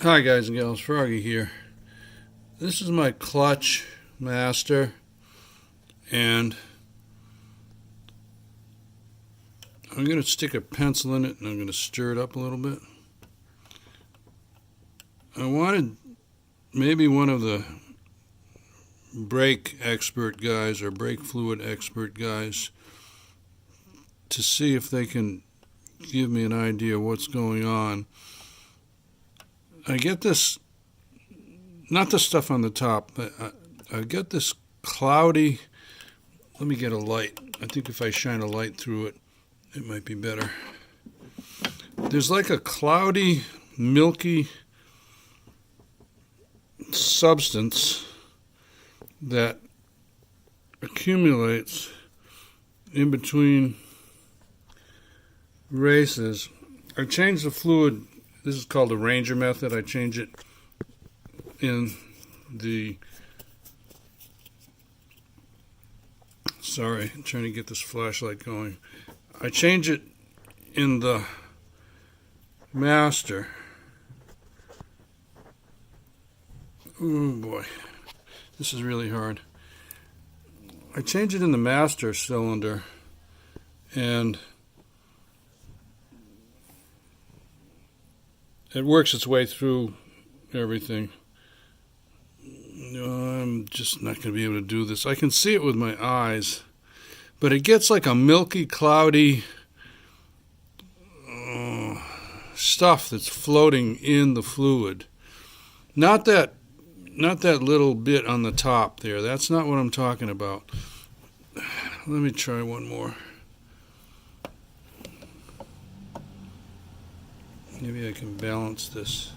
Hi guys and gals, Froggy here. This is my clutch master, and I'm going to stick a pencil in it and I'm going to stir it up a little bit. I wanted maybe one of the brake expert guys or brake fluid expert guys to see if they can give me an idea of what's going on. I get this, not the stuff on the top, but I get this cloudy, let me get a light. I think if I shine a light through it, it might be better. There's like a cloudy, milky substance that accumulates in between races. I changed the fluid. This is called the Ranger method. I change it in the, sorry, I'm trying to get this flashlight going. I change it in the master. Oh boy, this is really hard. I change it in the master cylinder, and it works its way through everything. I'm just not going to be able to do this. I can see it with my eyes, but it gets like a milky, cloudy stuff that's floating in the fluid. Not that little bit on the top there. That's not what I'm talking about. Let me try one more. Maybe I can balance this.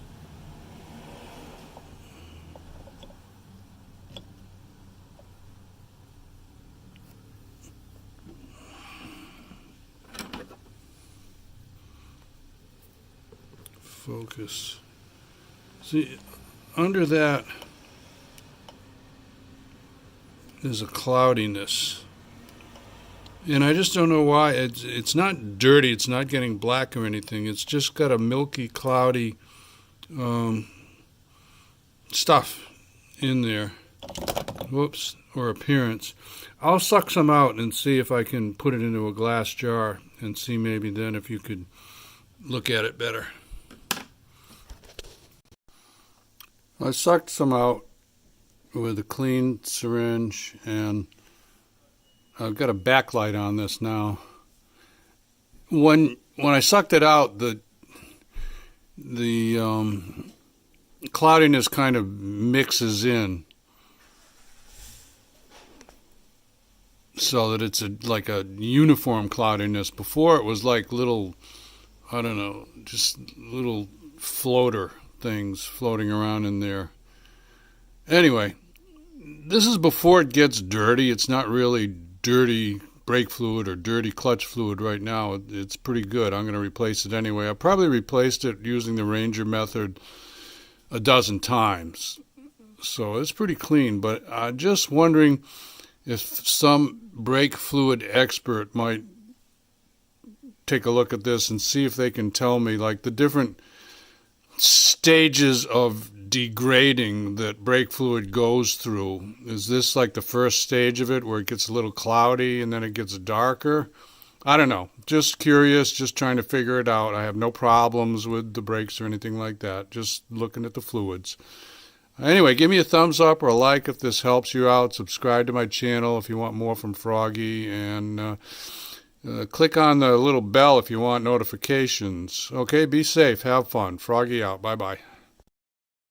Focus. See, under that is a cloudiness. And I just don't know why. It's not dirty. It's not getting black or anything. It's just got a milky, cloudy stuff in there. Whoops. Or appearance. I'll suck some out and see if I can put it into a glass jar and see maybe then if you could look at it better. I sucked some out with a clean syringe, and I've got a backlight on this now. When I sucked it out, the cloudiness kind of mixes in, so that it's like a uniform cloudiness. Before it was like little, I don't know, just little floater things floating around in there. Anyway, this is before it gets dirty. It's not really dirty brake fluid or dirty clutch fluid right now. It's pretty good. I'm going to replace it anyway. I probably replaced it using the Ranger method a dozen times. So it's pretty clean, but I'm just wondering if some brake fluid expert might take a look at this and see if they can tell me like the different stages of degrading that brake fluid goes through. Is this like the first stage of it where it gets a little cloudy and then it gets darker? I don't know. Just curious, just trying to figure it out. I have no problems with the brakes or anything like that. Just looking at the fluids. Anyway, give me a thumbs up or a like if this helps you out. Subscribe to my channel if you want more from Froggy, and click on the little bell if you want notifications. Okay, be safe. Have fun. Froggy out. Bye-bye.